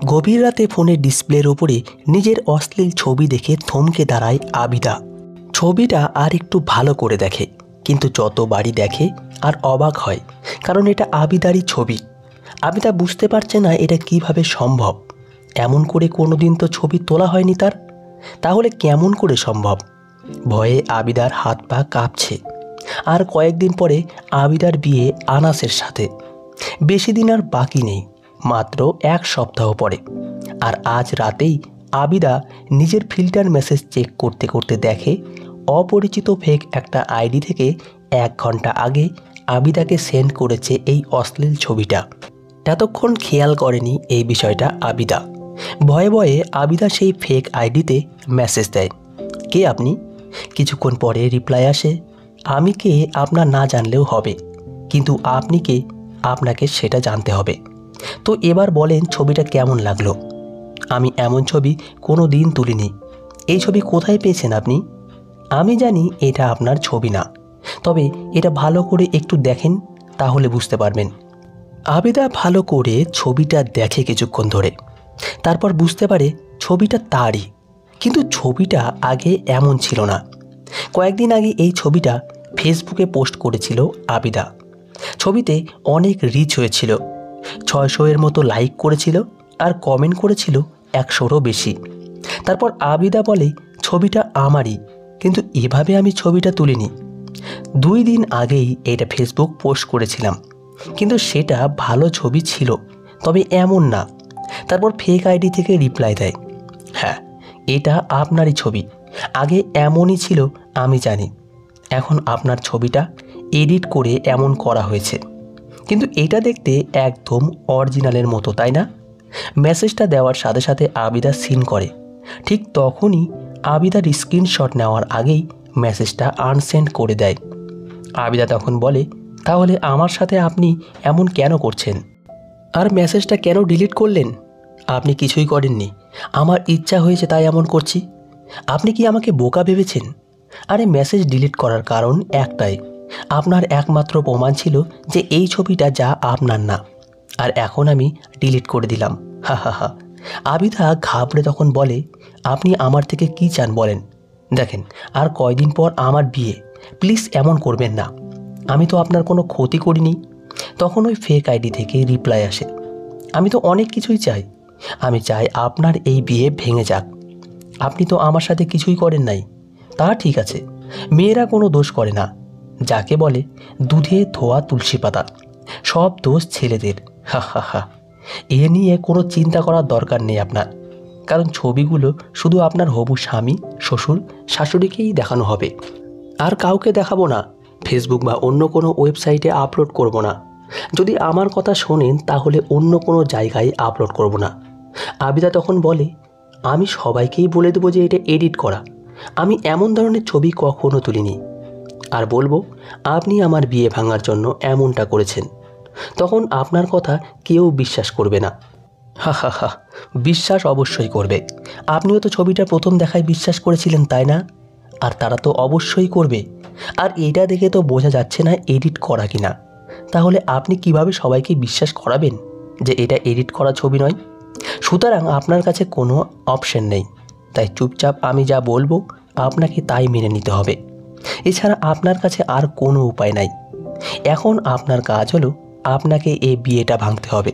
গভীর রাতে ফোনের ডিসপ্লের উপরে নিজের অশ্লীল ছবি দেখে থমকে দাঁড়ায় আবিদা। ছবিটা আর একটু ভালো করে দেখে, কিন্তু যতবারই দেখে আর অবাক হয়, কারণ এটা আবিদারই ছবি। আবিদা বুঝতে পারছে না এটা কিভাবে সম্ভব। এমন করে কোনোদিন তো ছবি তোলা হয়নি তার, তাহলে কেমন করে সম্ভব? ভয়ে আবিদার হাত পা কাঁপছে। আর কয়েকদিন পরে আবিদার বিয়ে আনাসের সাথে। বেশি দিন আর বাকি নেই, মাত্র 1 সপ্তাহ পরে। আর আজ রাতেই আবিদা নিজের ফিল্টার মেসেজ চেক করতে করতে দেখে অপরিচিত ফেক একটা আইডি থেকে 1 ঘন্টা আগে আবিদাকে সেন্ড করেছে এই অশ্লীল ছবিটা। এতক্ষণ খেয়াল করেনি এই বিষয়টা আবিদা। ভয়ে ভয়ে আবিদা সেই ফেক আইডিতে মেসেজ দেয়, কে আপনি? কিছুক্ষণ পরে রিপ্লাই আসে, আমি কে আপনার না জানলেও হবে, কিন্তু আপনি কে আপনাকে সেটা জানতে হবে। তো এবার বলেন ছবিটা কেমন লাগলো? আমি এমন ছবি কোনো দিন তুলিনি। এই ছবি কোথায় পেয়েছেন আপনি? আমি জানি এটা আপনার ছবি না, তবে এটা ভালো করে একটু দেখেন, তাহলে বুঝতে পারবেন। আবিদা ভালো করে ছবিটা দেখে কিছুক্ষণ ধরে, তারপর বুঝতে পারে ছবিটা তারই। কিন্তু ছবিটা আগে এমন ছিল না। কয়েকদিন আগে এই ছবিটা ফেসবুকে পোস্ট করেছিল আবিদা। ছবিতে অনেক রিচ হয়েছিল, 600-এর মতো লাইক করেছিল আর কমেন্ট করেছিল 100-রও বেশি। তারপর আবিদা বলে, ছবিটা আমারই, কিন্তু এভাবে আমি ছবিটা তুলিনি। 2 দিন আগেই এটা ফেসবুক পোস্ট করেছিলাম, কিন্তু সেটা ভালো ছবি ছিল, তবে এমন না। তারপর ফেক আইডি থেকে রিপ্লাই দেয়, হ্যাঁ এটা আপনারই ছবি, আগে এমনই ছিল আমি জানি, এখন আপনার ছবিটা এডিট করে এমন করা হয়েছে, কিন্তু এটা দেখতে একদম অরিজিনালের মতো, তাই না? মেসেজটা দেওয়ার সাথে সাথে আবিদা সিন করে। ঠিক তখনই আবিদার স্ক্রিনশট নেওয়ার আগেই মেসেজটা আনসেন্ড করে দেয়। আবিদা তখন বলে, তাহলে আমার সাথে আপনি এমন কেন করছেন? আর মেসেজটা কেন ডিলিট করলেন? আপনি কিছুই করেননি, আমার ইচ্ছা হয়েছে তাই এমন করছি। আপনি কি আমাকে বোকা ভেবেছেন? আরে মেসেজ ডিলিট করার কারণ একটাই, আপনার একমাত্র প্রমাণ ছিল যে এই ছবিটা যা আপনার না, আর এখন আমি ডিলিট করে দিলাম। হা হা হা। আবিদা ঘাবড়ে তখন বলে, আপনি আমার থেকে কি চান বলেন? দেখেন আর কয়দিন পর আমার বিয়ে, প্লিজ এমন করবেন না, আমি তো আপনার কোনো ক্ষতি করিনি। তখন ওই ফেক আইডি থেকে রিপ্লাই আসে, আমি তো অনেক কিছুই চাই, আমি চাই আপনার এই বিয়ে ভেঙে যাক। আপনি তো আমার সাথে কিছুই করেন নাই। তা ঠিক আছে, মেয়েরা কোনো দোষ করে না, যাকে বলে দুধে ধোয়া তুলসী পাতা, সব দোষ ছেলেদের। হা হা হা। এ নিয়ে কোনো চিন্তা করার দরকার নেই আপনার, কারণ ছবিগুলো শুধু আপনার হবু স্বামী, শ্বশুর, শাশুড়িকেই দেখানো হবে, আর কাউকে দেখাবো না। ফেসবুক বা অন্য কোনো ওয়েবসাইটে আপলোড করব না। যদি আমার কথা শোনেন তাহলে অন্য কোনো জায়গায় আপলোড করব না। আবিদা তখন বলে, আমি সবাইকেই বলে দেবো যে এটা এডিট করা, আমি এমন ধরনের ছবি কখনো তুলিনি। আর বলবো আপনি আমার বিয়ে ভাঙার জন্য এমনটা করেছেন, তখন আপনার কথা কেউ বিশ্বাস করবে না। হা হা হা। বিশ্বাস অবশ্যই করবে, আপনিও তো ছবিটা প্রথম দেখায় বিশ্বাস করেছিলেন, তাই না? আর তারা তো অবশ্যই করবে। আর এটা দেখে তো বোঝা যাচ্ছে না এডিট করা কিনা, তাহলে আপনি কিভাবে সবাইকে বিশ্বাস করাবেন যে এটা এডিট করা ছবি নয়? সুতরাং আপনার কাছে কোনো অপশন নেই, তাই চুপচাপ আমি যা বলবো আপনাকে তাই মেনে নিতে হবে। এছাড়া আপনার কাছে আর কোনো উপায় নাই। এখন আপনার কাজ হলো আপনাকে এই বিয়েটা ভাঙতে হবে,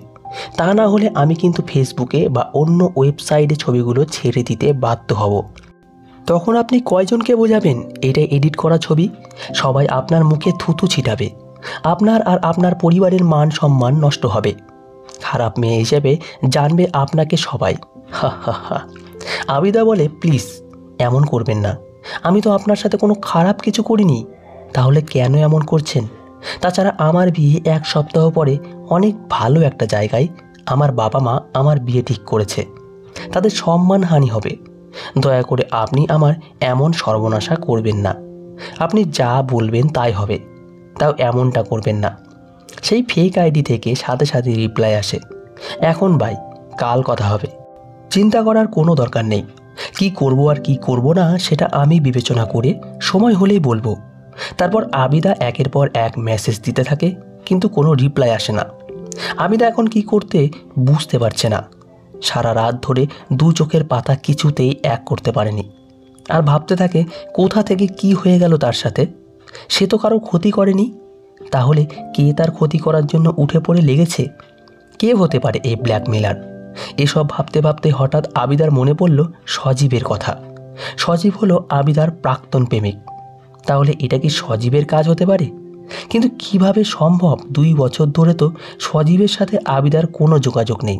তা না হলে আমি কিন্তু ফেসবুকে বা অন্য ওয়েবসাইটে ছবিগুলো ছেড়ে দিতে বাধ্য হব। তখন আপনি কয়জনকে বোঝাবেন এটা এডিট করা ছবি? সবাই আপনার মুখে থুতু ছিটাবে, আপনার আর আপনার পরিবারের মান সম্মান নষ্ট হবে, খারাপ মেয়ে হিসেবে জানবে আপনাকে সবাই। হা হা হা। আবিদা বলে, প্লিজ এমন করবেন না, আমি তো আপনার সাথে কোনো খারাপ কিছু করিনি, তাহলে কেন এমন করছেন? তাছাড়া আমার বিয়ে 1 সপ্তাহ পরে অনেক ভালো একটা জায়গায় আমার বাবা মা আমার বিয়ে ঠিক করেছে, তাদের সম্মানহানি হবে। দয়া করে আপনি আমার এমন সর্বনাশা করবেন না, আপনি যা বলবেন তাই হবে, তাও এমনটা করবেন না। সেই ফেক আইডি থেকে সাথে সাথে রিপ্লাই আসে, এখন ভাই কাল কথা হবে, চিন্তা করার কোনো দরকার নেই, কি করব আর কি করব না সেটা আমি বিবেচনা করে সময় হলেই বলবো। তারপর আবিদা একের পর এক মেসেজ দিতে থাকে, কিন্তু কোনো রিপ্লাই আসে না। আবিদা এখন কি করতে বুঝতে পারছে না। সারা রাত ধরে দু চোখের পাতা কিছুতেই এক করতে পারেনি। আর ভাবতে থাকে কোথা থেকে কি হয়ে গেল তার সাথে। সে তো কারো ক্ষতি করেনি, তাহলে কে তার ক্ষতি করার জন্য উঠে পড়ে লেগেছে? কে হতে পারে এই ব্ল্যাকমেলার? এসব ভাবতে ভাবতে হঠাৎ আবিদার মনে পড়ল সজীবের কথা। সজীব হলো আবিদার প্রাক্তন প্রেমিক। তাহলে এটা কি সজীবের কাজ হতে পারে? কিন্তু কিভাবে সম্ভব? 2 বছর ধরে তো সজীবের সাথে আবিদার কোনো যোগাযোগ নেই।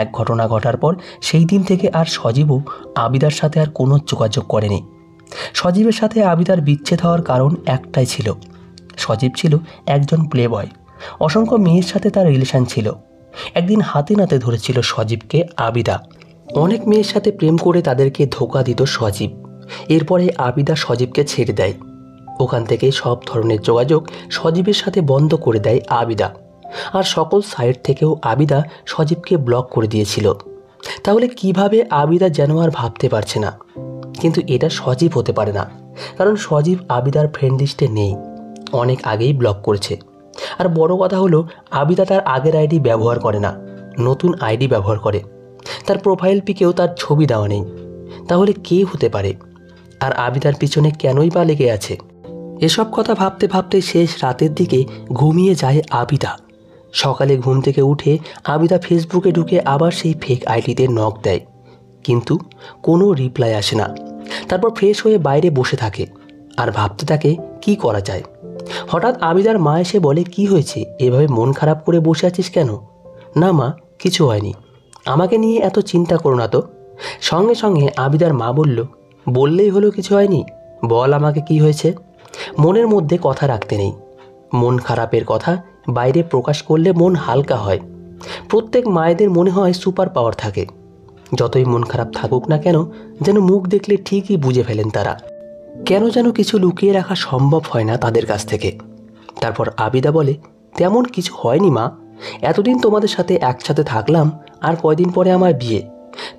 এক ঘটনা ঘটার পর সেই দিন থেকে আর সজীবও আবিদার সাথে আর কোনো যোগাযোগ করেনি। সজীবের সাথে আবিদার বিচ্ছেদ হওয়ার কারণ একটাই ছিল, সজীব ছিল একজন প্লেবয়। অসংখ্য মেয়ের সাথে তার রিলেশন ছিল। একদিন হাতে নাতে ধরেছিল সজীবকে আবিদা। অনেক মেয়ের সাথে প্রেম করে তাদেরকে ধোঁকা দিত সজীব। এরপরে আবিদা সজীবকে ছেড়ে দেয়। ওখান থেকে সব ধরনের যোগাযোগ সজীবের সাথে বন্ধ করে দেয় আবিদা। আর সকল সাইট থেকেও আবিদা সজীবকে ব্লক করে দিয়েছিল। তাহলে কিভাবে আবিদা যেন আর ভাবতে পারছে না। কিন্তু এটা সজীব হতে পারে না, কারণ সজীব আবিদার ফ্রেন্ড লিস্টে নেই, অনেক আগেই ব্লক করেছে। আর বড় কথা হলো আবিদা তার আগের আইডি ব্যবহার করে না, নতুন আইডি ব্যবহার করে। তার প্রোফাইল পিকেও তার ছবি দেওয়া নেই। তাহলে কে হতে পারে? আর আবিদার পিছনে কেনই বা লেগে আছে? এসব কথা ভাবতে ভাবতে শেষ রাতের দিকে ঘুমিয়ে যায় আবিদা। সকালে ঘুম থেকে উঠে আবিদা ফেসবুকে ঢুকে আবার সেই ফেক আইডিতে নক দেয়, কিন্তু কোনো রিপ্লাই আসে না। তারপর ফ্রেশ হয়ে বাইরে বসে থাকে আর ভাবতে থাকে কি করা যায়। হঠাৎ আবিদার মা এসে বলে, কি হয়েছে, এভাবে মন খারাপ করে বসে আছিস কেন? না মা, কিছু হয়নি, আমাকে নিয়ে এত চিন্তা করো না তো। সঙ্গে সঙ্গে আবিদার মা বলল, বললেই হলো কিছু হয়নি, বল আমাকে কি হয়েছে। মনের মধ্যে কথা রাখতে নেই। মন খারাপের কথা বাইরে প্রকাশ করলে মন হালকা হয়। প্রত্যেক মায়েদের মনে হয় সুপার পাওয়ার থাকে। যতই মন খারাপ থাকুক না কেন, যেন মুখ দেখলে ঠিকই বুঝে ফেলেন তারা। কেন যেন কিছু লুকিয়ে রাখা সম্ভব হয় না তাদের কাছ থেকে। তারপর আবিদা বলে, তেমন কিছু হয়নি মা, এতদিন তোমাদের সাথে একসাথে থাকলাম, আর কয়দিন পরে আমার বিয়ে।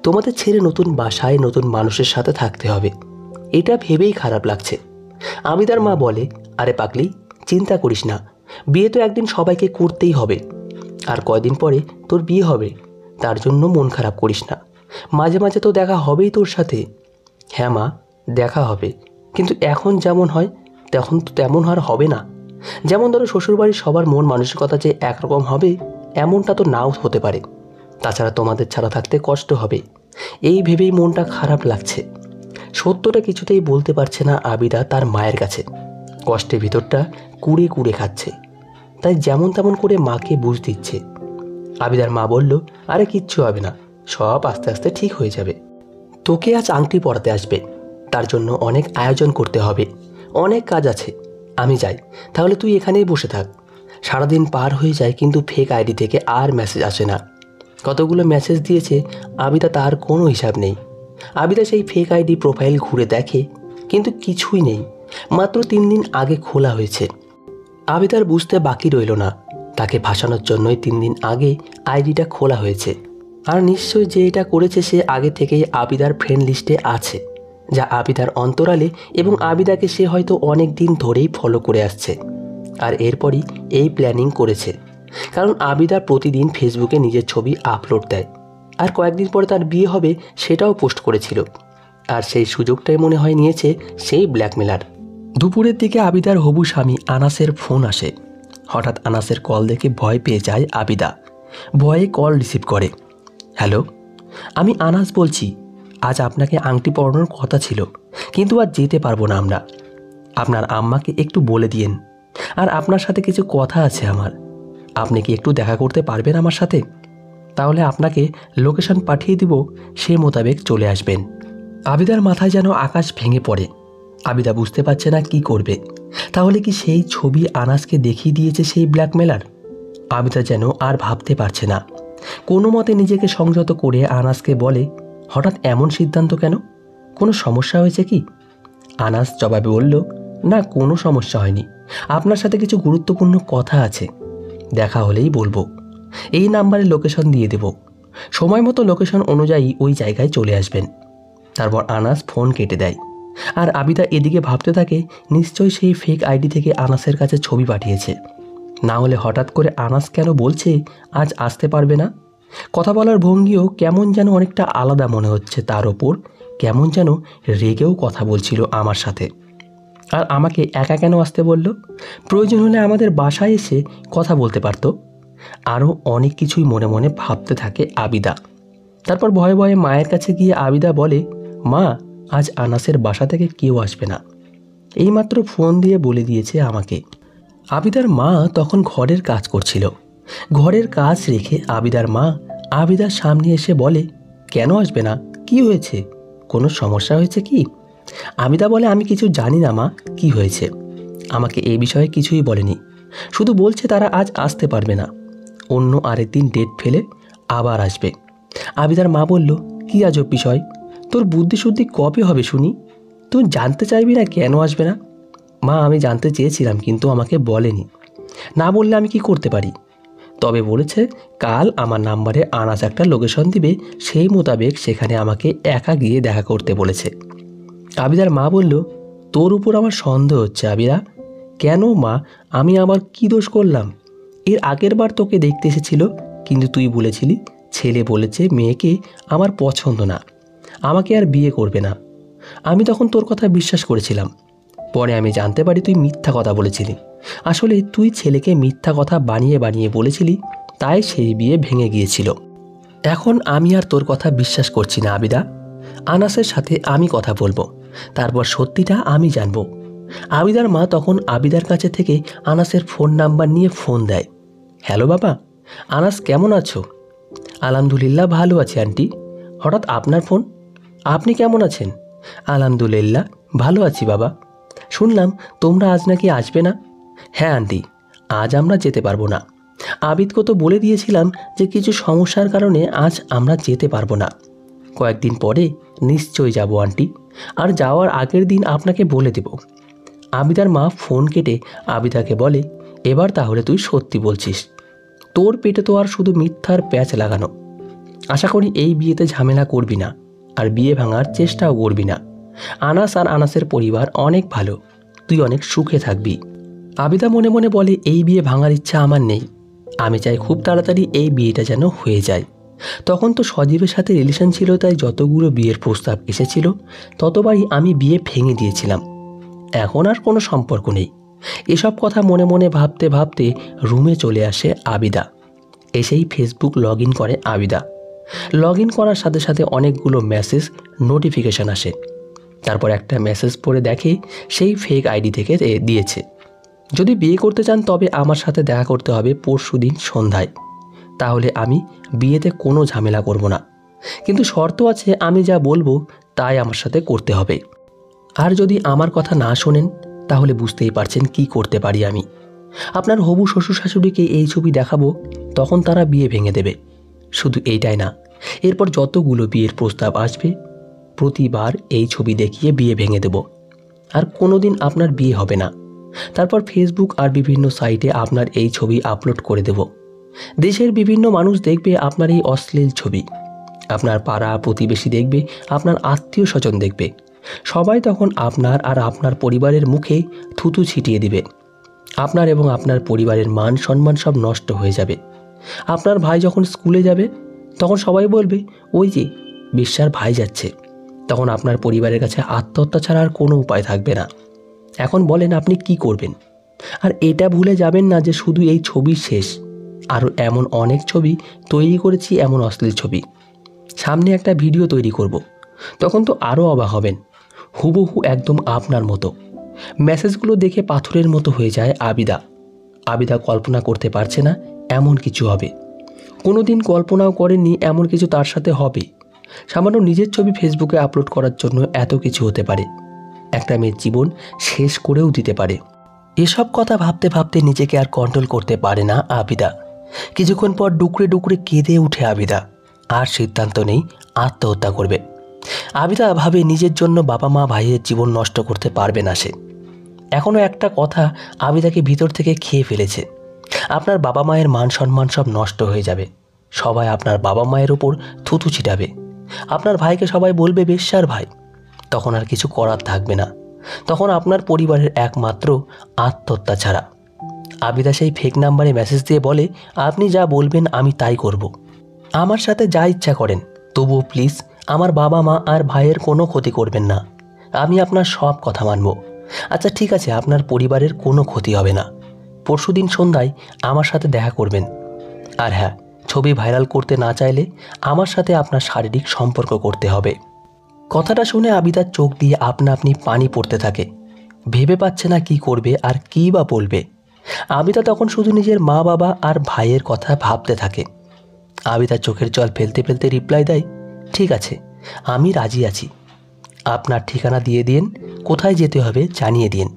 তোমাদের ছেড়ে নতুন বাসায় নতুন মানুষের সাথে থাকতে হবে, এটা ভেবেই খারাপ লাগছে। আবিদার মা বলে, আরে পাগলি, চিন্তা করিস না, বিয়ে তো একদিন সবাইকে করতেই হবে, আর কয়দিন পরে তোর বিয়ে হবে, তার জন্য মন খারাপ করিস না, মাঝে মাঝে তো দেখা হবেই তোর সাথে। হ্যাঁ মা, দেখা হবে, কিন্তু এখন যেমন হয় তখন তো তেমন আর হবে না। যেমন ধরো শ্বশুরবাড়ির সবার মন মানসিকতা যে একরকম হবে এমনটা তো নাও হতে পারে। তাছাড়া তোমাদের ছাড়া থাকতে কষ্ট হবে, এই ভেবেই মনটা খারাপ লাগছে। সত্যটা কিছুতেই বলতে পারছে না আবিদা তার মায়ের কাছে। কষ্টের ভিতরটা কুড়ে কুড়ে খাচ্ছে, তাই যেমন তেমন করে মাকে বুঝ দিচ্ছে। আবিদার মা বলল, আরে কিচ্ছু হবে না, সব আস্তে আস্তে ঠিক হয়ে যাবে। তোকে আজ আংটি পরাতে আসবে, তার জন্য অনেক আয়োজন করতে হবে, অনেক কাজ আছে। আমি যাই, তাহলে তুই এখানেই বসে থাক। সারাদিন পার হয়ে যায় কিন্তু ফেক আইডি থেকে আর মেসেজ আসে না। কতগুলো মেসেজ দিয়েছে আবিদা, তার কোনো হিসাব নেই। আবিদা সেই ফেক আইডি প্রোফাইল ঘুরে দেখে, কিন্তু কিছুই নেই, মাত্র 3 দিন আগে খোলা হয়েছে। আবিদার বুঝতে বাকি রইল না, তাকে ফাঁসানোর জন্যই 3 দিন আগে আইডিটা খোলা হয়েছে। আর নিশ্চয়ই যে এটা করেছে সে আগে থেকেই আবিদার ফ্রেন্ড লিস্টে আছে, যা আবিদার অন্তরালে, এবং আবিদাকে সে হয়তো অনেক দিন ধরেই ফলো করে আসছে। আর এরপরই এই প্ল্যানিং করেছে, কারণ আবিদা প্রতিদিন ফেসবুকে নিজের ছবি আপলোড দেয়, আর কয়েকদিন পরে তার বিয়ে হবে সেটাও পোস্ট করেছিল। আর সেই সুযোগটাই মনে হয় নিয়েছে সেই ব্ল্যাকমেলার। দুপুরের দিকে আবিদার হবু স্বামী আনাসের ফোন আসে। হঠাৎ আনাসের কল দেখে ভয় পেয়ে যায় আবিদা। ভয়ে কল রিসিভ করে। হ্যালো, আমি আনাস বলছি, আজ আপনাকে আংটি পরানোর কথা ছিল, কিন্তু আজ যেতে পারবো না আমরা। আপনার আম্মাকে একটু বলে দিয়েন, আর আপনার সাথে কিছু কথা আছে আমার। আপনি কি একটু দেখা করতে পারবেন আমার সাথে? তাহলে আপনাকে লোকেশন পাঠিয়ে দিব, সে মোতাবেক চলে আসবেন। আবিদার মাথায় যেন আকাশ ভেঙে পড়ে। আবিদা বুঝতে পারছে না কি করবে। তাহলে কি সেই ছবি আনাসকে দেখিয়ে দিয়েছে সেই ব্ল্যাকমেলার? আবিদা যেন আর ভাবতে পারছে না। কোনো মতে নিজেকে সংযত করে আনাসকে বলে, হঠাৎ এমন সিদ্ধান্ত কেন? কোনো সমস্যা হয়েছে কি? আনাস জবাবে বলল, না, কোনো সমস্যা হয়নি, আপনার সাথে কিছু গুরুত্বপূর্ণ কথা আছে, দেখা হলেই বলবো। এই নাম্বারে লোকেশন দিয়ে দেব, সময় মতো লোকেশন অনুযায়ী ওই জায়গায় চলে আসবেন। তারপর আনাস ফোন কেটে দেয়। আর আবিদা এদিকে ভাবতে থাকে, নিশ্চয়ই সেই ফেক আইডি থেকে আনাসের কাছে ছবি পাঠিয়েছে, না হলে হঠাৎ করে আনাস কেন বলছে আজ আসতে পারবে না? কথা বলার ভঙ্গিও কেমন যেন অনেকটা আলাদা মনে হচ্ছে। তার ওপর কেমন যেন রেগেও কথা বলছিল আমার সাথে। আর আমাকে একা কেন আসতে বলল? প্রয়োজন হলে আমাদের বাসায় এসে কথা বলতে পারতো। আরও অনেক কিছুই মনে মনে ভাবতে থাকে আবিদা। তারপর ভয়ে ভয়ে মায়ের কাছে গিয়ে আবিদা বলে, মা, আজ আনাসের বাসা থেকে কেউ আসবে না, এইমাত্র ফোন দিয়ে বলে দিয়েছে আমাকে। আবিদার মা তখন ঘরের কাজ করছিল। ঘরের কাজ রেখে আবিদার মা আবিদার সামনে এসে বলে, কেন আসবে না? কি হয়েছে? কোনো সমস্যা হয়েছে কি? আবিদা বলে, আমি কিছু জানি না মা, কি হয়েছে। আমাকে এই বিষয়ে কিছুই বলেনি, শুধু বলছে তারা আজ আসতে পারবে না, অন্য আরেকদিন ডেট ফেলে আবার আসবে। আবিদার মা বলল, কি আজব বিষয়, তোর বুদ্ধি শুদ্ধি কবে হবে শুনি? তুই জানতে চাইবি না কেন আসবে না? মা, আমি জানতে চেয়েছিলাম কিন্তু আমাকে বলেনি, না বললে আমি কি করতে পারি? তবে বলেছে কাল আমার নাম্বারে আনাস একটা লোকেশন দিবে, সেই মোতাবেক সেখানে আমাকে একা গিয়ে দেখা করতে বলেছে। আবিদার মা বলল, তোর উপর আমার সন্দেহ হচ্ছে আবিদা। কেন মা, আমি আবার কি দোষ করলাম? এর আগের বার তোকে দেখতে এসেছিল, কিন্তু তুই বলেছিলি ছেলে বলেছে মেয়েকে আমার পছন্দ না, আমাকে আর বিয়ে করবে না। আমি তখন তোর কথা বিশ্বাস করেছিলাম। পরে আমি জানতে পারি তুই মিথ্যা কথা বলেছিলি। আসলে তুই ছেলেকে মিথ্যা কথা বানিয়ে বানিয়ে বলেছিলি, তাই সেই বিয়ে ভেঙে গিয়েছিল। এখন আমি আর তোর কথা বিশ্বাস করছি না আবিদা। আনাসের সাথে আমি কথা বলবো, তারপর সত্যিটা আমি জানবো। আবিদার মা তখন আবিদার কাছে থেকে আনাসের ফোন নাম্বার নিয়ে ফোন দেয়। হ্যালো বাবা, আনাস কেমন আছো? আলহামদুলিল্লাহ ভালো আছি আন্টি। হঠাৎ আপনার ফোন? আপনি কেমন আছেন? আলহামদুলিল্লাহ ভালো আছি বাবা। শুনলাম তোমরা আজ নাকি আসবে না? হ্যাঁ আন্টি, আজ আমরা যেতে পারবো না। আবিদকে তো বলে দিয়েছিলাম যে কিছু সমস্যার কারণে আজ আমরা যেতে পারবো না। কয়েকদিন পরে নিশ্চয়ই যাব আন্টি, আর যাওয়ার আগের দিন আপনাকে বলে দেব। আবিদার মা ফোন কেটে আবিদাকে বলে, এবার তাহলে তুই সত্যি বলছিস? তোর পেটে তো আর শুধু মিথ্যার প্যাঁচ লাগানো। আশা করি এই বিয়েতে ঝামেলা করবি না, আর বিয়ে ভাঙার চেষ্টাও করবি না। আনাস আর আনাসের পরিবার অনেক ভালো, তুই অনেক সুখে থাকবি। আবিদা মনে মনে বলে, এই বিয়ে ভাঙার ইচ্ছা আমার নেই। আমি চাই খুব তাড়াতাড়ি এই বিয়েটা যেন হয়ে যায়। তখন তো সজীবের সাথে রিলেশন ছিল, তাই যতগুলো বিয়ের প্রস্তাব এসেছিল ততবারই আমি বিয়ে ভেঙে দিয়েছিলাম। এখন আর কোনো সম্পর্ক নেই। এসব কথা মনে মনে ভাবতে ভাবতে রুমে চলে আসে আবিদা। এসেই ফেসবুক লগ ইন করে আবিদা। লগ ইন করার সাথে সাথে অনেকগুলো মেসেজ নোটিফিকেশান আসে। তারপর একটা মেসেজ পড়ে দেখে সেই ফেক আইডি থেকে দিয়েছে, যদি বিয়ে করতে চান তবে আমার সাথে দেখা করতে হবে পরশুদিন সন্ধ্যায়। তাহলে আমি বিয়েতে কোনো ঝামেলা করব না, কিন্তু শর্ত আছে, আমি যা বলবো তাই আমার সাথে করতে হবে। আর যদি আমার কথা না শোনেন তাহলে বুঝতেই পারছেন কি করতে পারি আমি। আপনার হবু শ্বশুর শাশুড়িকে এই ছবি দেখাবো, তখন তারা বিয়ে ভেঙে দেবে। শুধু এইটাই না, এরপর যতগুলো বিয়ের প্রস্তাব আসবে প্রতিবার এই ছবি দেখিয়ে বিয়ে ভেঙে দেব, আর কোনোদিন আপনার বিয়ে হবে না। তারপর ফেসবুক আর বিভিন্ন সাইটে আপনার এই ছবি আপলোড করে দেব। দেশের বিভিন্ন মানুষ দেখবে আপনার এই অশ্লীল ছবি। আপনার পাড়া প্রতিবেশী দেখবে, আপনার আত্মীয় স্বজন দেখবে। সবাই তখন আপনার আর আপনার পরিবারের মুখে থুতু ছিটিয়ে দিবে। আপনার এবং আপনার পরিবারের মান সম্মান সব নষ্ট হয়ে যাবে। আপনার ভাই যখন স্কুলে যাবে তখন সবাই বলবে, ওই যে বিশ্বার ভাই যাচ্ছে। তখন আপনার পরিবারের কাছে আত্মহত্যা ছাড়া আর কোনো উপায় থাকবে না। এখন বলেন আপনি কি করবেন? আর এটা ভুলে যাবেন না যে শুধু এই ছবি শেষ, আরও এমন অনেক ছবি তৈরি করেছি, এমন অশ্লীল ছবি। সামনে একটা ভিডিও তৈরি করব, তখন তো আরও অবাক হবেন, হুবহু একদম আপনার মতো। মেসেজগুলো দেখে পাথরের মতো হয়ে যায় আবিদা। আবিদা কল্পনা করতে পারছে না এমন কিছু হবে। কোনো দিন কল্পনাও করেননি এমন কিছু তার সাথে হবে। সামান্য নিজের ছবি ফেসবুকে আপলোড করার জন্য এত কিছু হতে পারে। একটা মেয়ের জীবন শেষ করেও দিতে পারে। এসব কথা ভাবতে ভাবতে নিজেকে আর কন্ট্রোল করতে পারে না আবিদা। কিছুক্ষণ পর ডুকরে ডুকরে কেঁদে উঠে আবিদা, আর সিদ্ধান্ত নেই আত্মহত্যা করবে। আবিদা ভাবে নিজের জন্য বাবা মা ভাইয়ের জীবন নষ্ট করতে পারবে না সে। এখনও একটা কথা আবিদাকে ভিতর থেকে খেয়ে ফেলেছে, আপনার বাবা মায়ের মান সম্মান সব নষ্ট হয়ে যাবে। সবাই আপনার বাবা মায়ের ওপর থুতু ছিটাবে। আপনার ভাইকে সবাই বলবে বেশ্যার ভাই। তখন আর কিছু করার থাকবে না। তখন আপনার পরিবারের একমাত্র আত্মহত্যা ছাড়া। আবিদা সেই ফেক নাম্বারে মেসেজ দিয়ে বলে, আপনি যা বলবেন আমি তাই করব। আমার সাথে যা ইচ্ছা করেন, তবুও প্লিজ আমার বাবা মা আর ভাইয়ের কোনো ক্ষতি করবেন না। আমি আপনার সব কথা মানব। আচ্ছা ঠিক আছে, আপনার পরিবারের কোনো ক্ষতি হবে না। পরশুদিন সন্ধ্যায় আমার সাথে দেখা করবেন। আর হ্যাঁ, ছবি ভাইরাল করতে না চাইলে আমার সাথে আপনার শারীরিক সম্পর্ক করতে হবে। কথাটা শুনে আবিদার চোখ দিয়ে আপনা আপনি পানি পড়তে থাকে। ভেবে পাচ্ছে না কি করবে আর কী বা বলবে। আবিদা তখন শুধু নিজের মা বাবা আর ভাইয়ের কথা ভাবতে থাকে। আবিদা চোখের জল ফেলতে ফেলতে রিপ্লাই দেয়, ঠিক আছে, আমি রাজি আছি। আপনার ঠিকানা দিয়ে দিন, কোথায় যেতে হবে জানিয়ে দিন।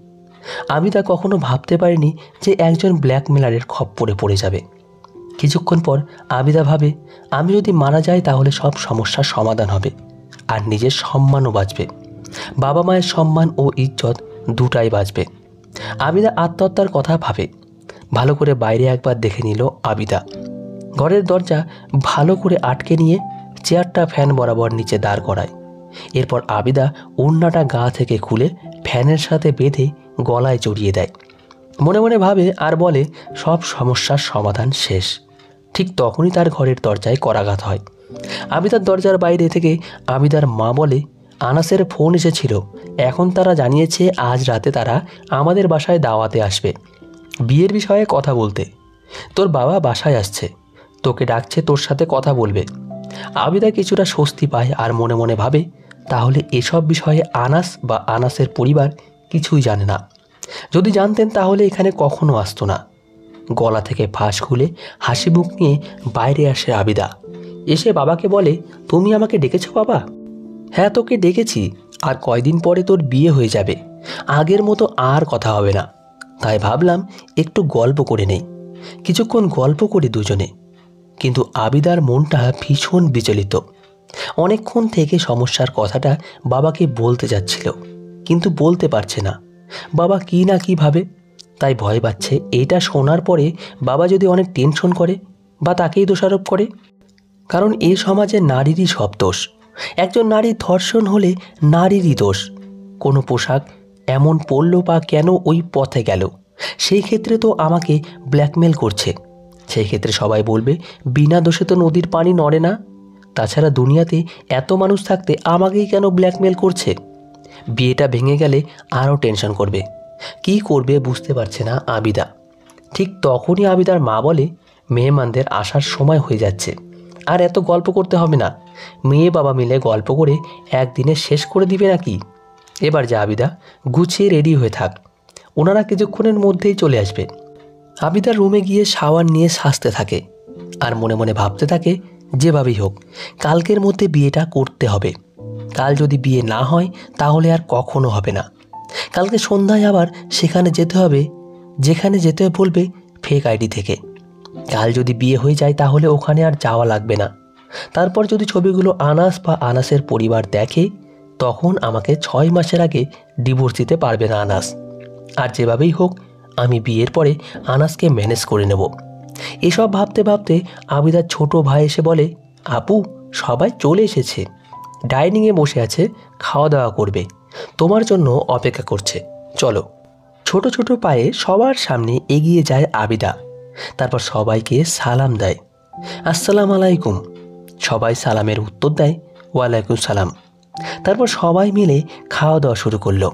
আবিদা কখনো ভাবতে পারেনি যে একজন ব্ল্যাকমেলারের খপ্পরে পড়ে যাবে। কিছুক্ষণ পর আবিদা ভাবে, আমি যদি মারা যাই তাহলে সব সমস্যার সমাধান হবে আর নিজের সম্মানও বাঁচবে। বাবা মায়ের সম্মান ও ইজ্জত দুটাই বাঁচবে। আবিদা আত্মহত্যার কথা ভাবে। ভালো করে বাইরে একবার দেখে নিল আবিদা। ঘরের দরজা ভালো করে আটকে নিয়ে চেয়ারটা ফ্যান বরাবর নিচে দাঁড় করায়। এরপর আবিদা ওড়নাটা গা থেকে খুলে ফ্যানের সাথে বেঁধে গলায় জড়িয়ে দেয়। মনে মনে ভাবে আর বলে, সব সমস্যার সমাধান শেষ। ঠিক তখনই তার ঘরের দরজায় করাঘাত হয়। আবিদার দরজার বাইরে থেকে আবিদার মা বলে, আনাসের ফোন এসেছিল, এখন তারা জানিয়েছে আজ রাতে তারা আমাদের বাসায় দাওয়াতে আসবে, বিয়ের বিষয়ে কথা বলতে। তোর বাবা বাসায় আসছে, তোকে ডাকছে, তোর সাথে কথা বলবে। আবিদা কিছুটা স্বস্তি পায় আর মনে মনে ভাবে, তাহলে এসব বিষয়ে আনাস বা আনাসের পরিবার কিছুই জানে না। যদি জানতেন তাহলে এখানে কখনো আসতো না। গলা থেকে ফাঁস খুলে হাসি মুখ নিয়ে বাইরে আসে আবিদা। এসে বাবাকে বলে, তুমি আমাকে ডেকেছো বাবা? হ্যাঁ, তোকে ডেকেছি। আর কয়দিন পরে তোর বিয়ে হয়ে যাবে, আগের মতো আর কথা হবে না। তাই ভাবলাম একটু গল্প করে নেই। কিছুক্ষণ গল্প করি দুজনে। কিন্তু আবিদার মনটা ভীষণ বিচলিত। অনেকক্ষণ থেকে সমস্যার কথাটা বাবাকে বলতে যাচ্ছিল, কিন্তু বলতে পারছে না। বাবা কি না কি ভাবে, তাই ভয় পাচ্ছে এটা শোনার পরে বাবা যদি অনেক টেনশন করে বা তাকেই দোষারোপ করে। কারণ এ সমাজে নারীরই সব দোষ। একজন নারীর ধর্ষণ হলে নারীরই দোষ। কোনো পোশাক এমন পরল বা কেন ওই পথে গেল, সেই ক্ষেত্রে তো আমাকে ব্ল্যাকমেল করছে। সেই ক্ষেত্রে সবাই বলবে, বিনা দোষে তো নদীর পানি নড়ে না। তাছাড়া দুনিয়াতে এত মানুষ থাকতে আমাকেই কেন ব্ল্যাকমেল করছে? বিয়েটা ভেঙে গেলে আরও টেনশন করবে। কি করবে বুঝতে পারছে না আবিদা। ঠিক তখনই আবিদার মা বলে, মেহমানদের আসার সময় হয়ে যাচ্ছে, আর এত গল্প করতে হবে না। মেয়ে বাবা মিলে গল্প করে একদিনে শেষ করে দিবে নাকি? এবার যা আবিদা, গুছিয়ে রেডি হয়ে থাক, ওনারা কিছুক্ষণের মধ্যেই চলে আসবে। আবিদার রুমে গিয়ে শাওয়ার নিয়ে সাজতে থাকে আর মনে মনে ভাবতে থাকে, যেভাবেই হোক কালকের মধ্যে বিয়েটা করতে হবে। কাল যদি বিয়ে না হয় তাহলে আর কখনো হবে না। কালকে সন্ধ্যায় আবার সেখানে যেতে হবে যেখানে যেতে বলবে ফেক আইডি থেকে। কাল যদি বিয়ে হয়ে যায় তাহলে ওখানে আর যাওয়া লাগবে না। তারপর যদি ছবিগুলো আনাস বা আনাসের পরিবার দেখে, তখন আমাকে 6 মাসের আগে ডিভোর্স দিতে পারবে না আনাস। আর যেভাবেই হোক আমি বিয়ের পরে আনাসকে ম্যানেজ করে নেব। এসব ভাবতে ভাবতে আবিদার ছোট ভাই এসে বলে, আপু সবাই চলে এসেছে, ডাইনিংয়ে বসে আছে, খাওয়া দাওয়া করবে, তোমার জন্য অপেক্ষা করছে, চলো। ছোট ছোট পায়ে সবার সামনে এগিয়ে যায় আবিদা। তারপর সবাইকে সালাম দেয়, আসসালামু আলাইকুম। সবাই সালামের উত্তর দেয়, ওয়ালাইকুম সালাম। তারপর সবাই মিলে খাওয়া দাওয়া শুরু করলো।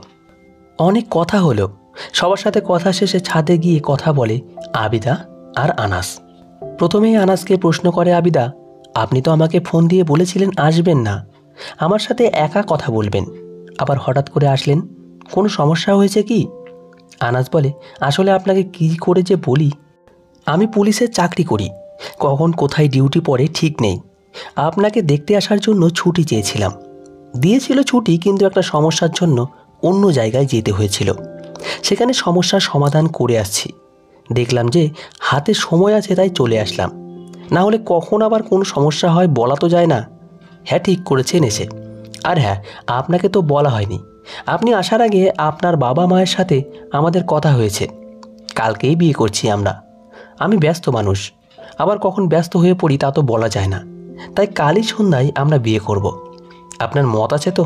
অনেক কথা হলো। সবার সাথে কথা শেষে ছাদে গিয়ে কথা বলে আবিদা আর আনাস। প্রথমেই আনাসকে প্রশ্ন করে আবিদা, আপনি তো আমাকে ফোন দিয়ে বলেছিলেন আসবেন না, আমার সাথে একা কথা বলবেন, আবার হঠাৎ করে আসলেন, কোনো সমস্যা হয়েছে কি? আনাস বলে, আসলে আপনাকে কি করে যে বলি, আমি পুলিশের চাকরি করি, কখন কোথায় ডিউটি পড়ে ঠিক নেই। আপনাকে দেখতে আসার জন্য ছুটি চেয়েছিলাম, দিয়েছিল ছুটি, কিন্তু একটা সমস্যার জন্য অন্য জায়গায় যেতে হয়েছিল। সেখানে সমস্যার সমাধান করে আসছি। দেখলাম যে হাতে সময় আছে তাই চলে আসলাম, না হলে কখন আবার কোনো সমস্যা হয় বলা তো যায় না। হ্যাঁ ঠিক করেছেন এসে। আর হ্যাঁ, আপনাকে তো বলা হয়নি, আপনি আসার আগে আপনার বাবা মায়ের সাথে আমাদের কথা হয়েছে, কালকেই বিয়ে করছি আমরা। আমি ব্যস্ত মানুষ, আবার কখন ব্যস্ত হয়ে পড়ি তা তো বলা যায় না, তাই কালই সন্ধ্যায় আমরা বিয়ে করব। আপনার মত আছে তো?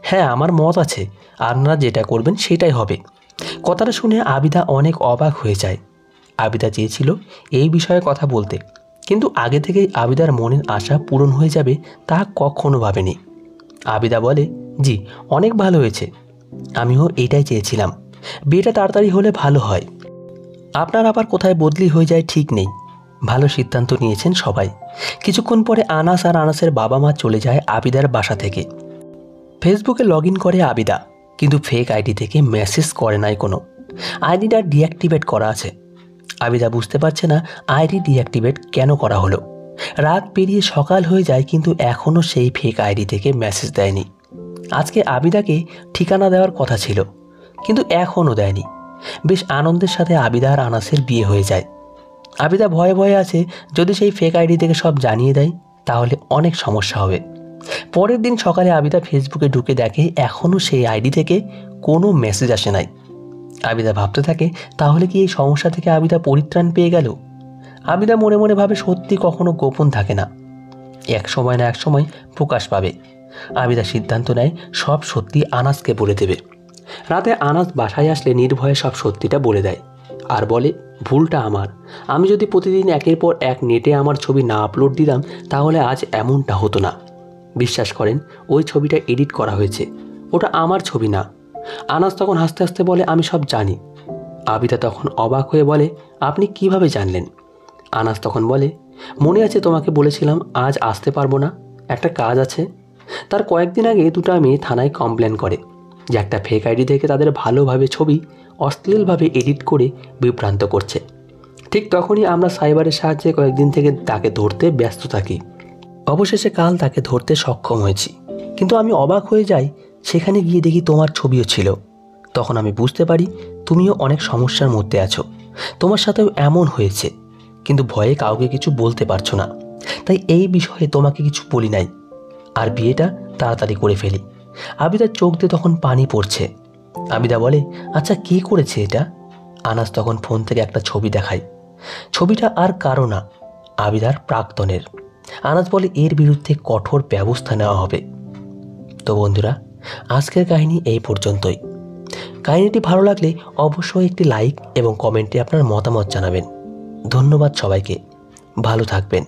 হ্যাঁ আমার মত আছে, আপনারা যেটা করবেন সেটাই হবে। কথাটা শুনে আবিদা অনেক অবাক হয়ে যায়। আবিদা চেয়েছিল এই বিষয়ে কথা বলতে, কিন্তু আগে থেকেই আবিদার মনের আশা পূরণ হয়ে যাবে তা কখনো ভাবেনি। আবিদা বলে, জি অনেক ভালো হয়েছে, আমিও এটাই চেয়েছিলাম, বিয়েটা তাড়াতাড়ি হলে ভালো হয়। আপনার আবার কোথায় বদলি হয়ে যায় ঠিক নেই। ভালো সিদ্ধান্ত নিয়েছেন সবাই। কিছুক্ষণ পরে আনাস আর আনাসের বাবা মা চলে যায় আবিদার বাসা থেকে। ফেসবুকে লগ ইন করে আবিদা, কিন্তু ফেক আইডি থেকে মেসেজ করে নাই কোনো। আইডিটা ডিঅ্যাক্টিভেট করা আছে। আবিদা বুঝতে পারছে না আইডি ডিঅ্যাক্টিভেট কেন করা হলো। রাত পেরিয়ে সকাল হয়ে যায়, কিন্তু এখনও সেই ফেক আইডি থেকে মেসেজ দেয়নি। আজকে আবিদাকে ঠিকানা দেওয়ার কথা ছিল, কিন্তু এখনও দেয়নি। বেশ আনন্দের সাথে আবিদা আর আনাসের বিয়ে হয়ে যায়। আবিদা ভয়ে ভয়ে আছে, যদি সেই ফেক আইডি থেকে সব জানিয়ে দেয় তাহলে অনেক সমস্যা হবে। পরের দিন সকালে আবিদা ফেসবুকে ঢুকে দেখে এখনও সেই আইডি থেকে কোনো মেসেজ আসে নাই। আবিদা ভাবতে থাকে, তাহলে কি এই সমস্যা থেকে আবিদা পরিত্রাণ পেয়ে গেল? আবিদা মনে মনে ভাবে, সত্যি কখনো গোপন থাকে না, এক সময় না এক সময় প্রকাশ পাবে। আবিদা সিদ্ধান্ত নেয় সব সত্যি আনাসকে বলে দেবে। রাতে আনাস বাসায় আসলে নির্ভয়ে সব সত্যিটা বলে দেয় আর বলে, ভুলটা আমার। আমি যদি প্রতিদিন একের পর এক নেটে আমার ছবি না আপলোড দিতাম তাহলে আজ এমনটা হতো না। বিশ্বাস করেন, ওই ছবিটা এডিট করা হয়েছে, ওটা আমার ছবি না। আনাস তখন হাসতে হাসতে বলে, আমি সব জানি। আবিদা তখন অবাক হয়ে বলে, আপনি কিভাবে জানলেন? আনাস তখন বলে, মনে আছে তোমাকে বলেছিলাম আজ আসতে পারবো না, একটা কাজ আছে। তার কয়েকদিন আগে দুটো মেয়ে থানায় কমপ্লেন করে যে একটা ফেক আইডি থেকে তাদের ভালোভাবে ছবি অশ্লীলভাবে এডিট করে বিভ্রান্ত করছে। ঠিক তখনই আমরা সাইবারের সাহায্যে কয়েকদিন থেকে তাকে ধরতে ব্যস্ত থাকি। অবশেষে কাল তাকে ধরতে সক্ষম হয়েছি, কিন্তু আমি অবাক হয়ে যাই, সেখানে গিয়ে দেখি তোমার ছবিও ছিল। তখন আমি বুঝতে পারি তুমিও অনেক সমস্যার মধ্যে আছো, তোমার সাথেও এমন হয়েছে, কিন্তু ভয়ে কাউকে কিছু বলতে পারছো না। তাই এই বিষয়ে তোমাকে কিছু বলি নাই, আর বিয়েটা তাড়াতাড়ি করে ফেলি। আবিদার চোখ দিয়ে তখন পানি পড়ছে। আবিদা বলে, আচ্ছা কে করেছে এটা? আনাস তখন ফোন থেকে একটা ছবি দেখায়। ছবিটা আর কারো না, আবিদার প্রাক্তনের। আনাস বলে, এর বিরুদ্ধে কঠোর ব্যবস্থা নেওয়া হবে। তো বন্ধুরা, আজকের কাহিনী এই পর্যন্তই। কাহিনীটি ভালো লাগলে অবশ্যই একটি লাইক এবং কমেন্টে আপনার মতামত জানাবেন। ধন্যবাদ সবাইকে, ভালো থাকবেন।